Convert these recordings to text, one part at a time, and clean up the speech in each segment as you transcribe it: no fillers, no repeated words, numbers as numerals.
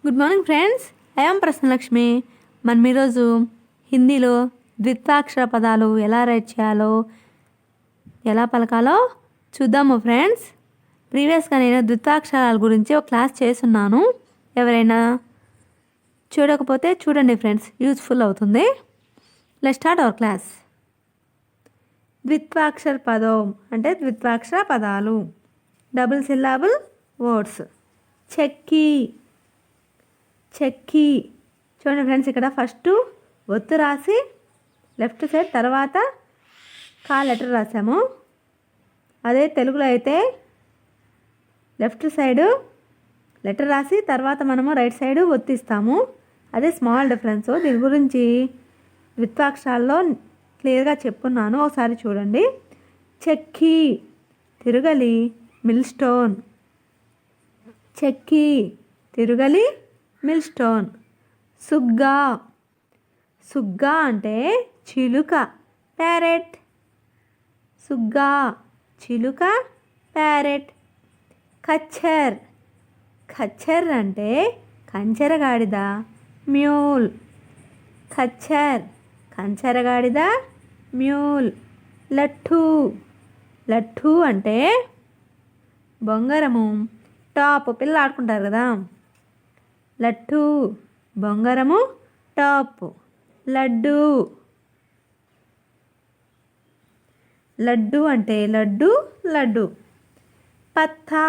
Good morning friends, I am Prasanna Lakshmi. మనం ఈరోజు హిందీలో ద్విత్వాక్షర పదాలు ఎలా రైట్ చేయాలో, ఎలా పలకాలో చూద్దాము ఫ్రెండ్స్. ప్రీవియస్గా నేను ద్విత్వాక్షరాల గురించి ఒక క్లాస్ చేస్తున్నాను. ఎవరైనా చూడకపోతే చూడండి ఫ్రెండ్స్, యూజ్ఫుల్ అవుతుంది. Let's start our class. ద్విత్వాక్షర పదం అంటే ద్విత్వాక్షర పదాలు, డబుల్ సిల్లాబుల్ వర్డ్స్. చెక్కి, చెక్కి. చూడండి ఫ్రెండ్స్, ఇక్కడ ఫస్ట్ ఒత్తు రాసి లెఫ్ట్ సైడ్ తర్వాత లెటర్ రాసాము. అదే తెలుగులో అయితే లెఫ్ట్ సైడు లెటర్ రాసి తర్వాత మనము రైట్ సైడు ఒత్తిస్తాము. అదే స్మాల్ డిఫరెన్స్. దీని గురించి ద్విత్వాక్షరాల్లో క్లియర్గా చెప్పున్నాను, ఒకసారి చూడండి. చెక్కి, తిరుగలి, మిల్ స్టోన్. చెక్కి, తిరుగలి, మిల్ స్టోన్. సుగ్గా, సుగ్గా అంటే చిలుక, ప్యారెట్. సుగ్గా, చిలుక, ప్యారెట్. కచ్చర్, కచ్చర్ అంటే కంచెరగాడిద, మ్యూల్. కచ్చర్, కంచెరగాడిద, మ్యూల్. లట్టు, లట్టు అంటే బొంగరము, టాప్. పిల్లలు ఆడుకుంటారు కదా. లట్టు, బొంగరము, టాప్. లడ్డు, లడ్డు అంటే లడ్డు, లడ్డు. పత్తా,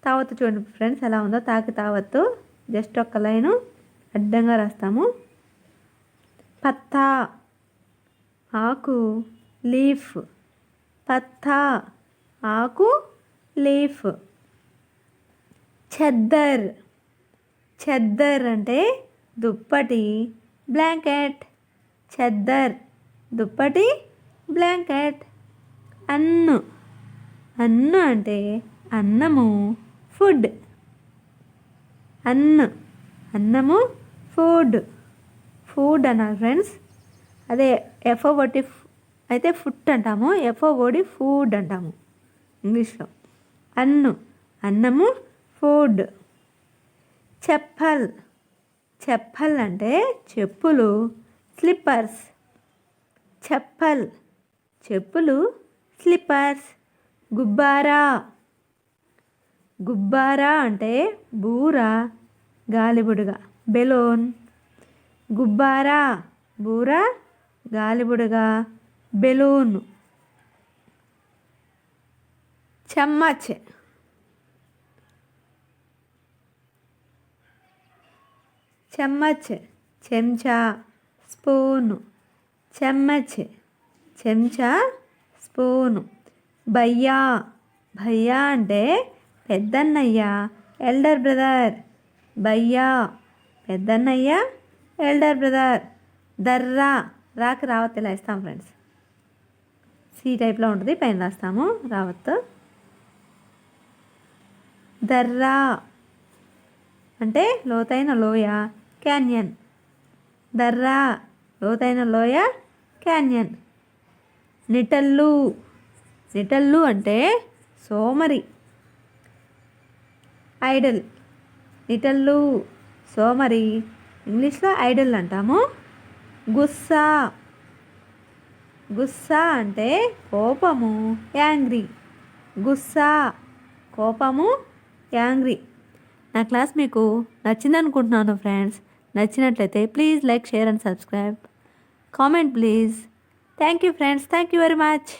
తావత్తు. చూడండి ఫ్రెండ్స్ ఎలా ఉందో, తాకి తావత్తు జస్ట్ ఒక్క లైను అడ్డంగా రాస్తాము. పత్తా, ఆకు, లీఫ్. పత్తా, ఆకు, లీఫ్. చెద్దర్, చెద్దర్ అంటే దుప్పటి, బ్లాంకెట్. చెద్దర్, దుప్పటి, బ్లాంకెట్. అన్ను, అన్ను అంటే అన్నము, ఫుడ్. అన్ను, అన్నము, ఫుడ్. ఫుడ్ అన్నారు ఫ్రెండ్స్. అదే ఎఫ్ఓడి అయితే ఫుడ్ అంటాము, ఎఫ్ఓడి ఫుడ్ అంటాము ఇంగ్లీష్లో. అన్ను, అన్నము, ఫుడ్. చెప్పల్, చెప్పల్ అంటే చెప్పులు, స్లిప్పర్స్. చెప్పల్, చెప్పులు, స్లిప్పర్స్. గుబ్బారా, గుబ్బారా అంటే బూర, గాలిబుడుగ, బెలూన్. గుబ్బారా, బూర, గాలిబుడుగ, బెలూన్. చమ్మచ్, చెమ్మచ్, చెంచా, స్పూను. చెమ్మచ్, చెంచా, స్పూను. భయ్యా, భయ్యా అంటే పెద్దన్నయ్య, ఎల్డర్ బ్రదర్. భయ్యా, పెద్దన్నయ్య, ఎల్డర్ బ్రదర్. దర్రా, రాకి రావత్ ఇలా ఇస్తాం ఫ్రెండ్స్. సి టైప్లో ఉంటుంది, పైన రాస్తాము రావత్. దర్రా అంటే లోతైన లోయ, క్యాన్యన్. దర్రా, లోతైన లోయ, క్యాన్యన్. నిటల్లు, నిటల్లు అంటే సోమరి, ఐడల్. నిటల్లు, సోమరి, ఇంగ్లీష్లో ఐడల్ అంటాము. గుస్సా, గుస్సా అంటే కోపము, యాంగ్రీ. గుస్సా, కోపము, యాంగ్రీ. నా క్లాస్ మీకు నచ్చిందనుకుంటున్నాను ఫ్రెండ్స్. నచ్చినట్లయితే please like, share and subscribe. Comment please. Thank you friends, thank you very much.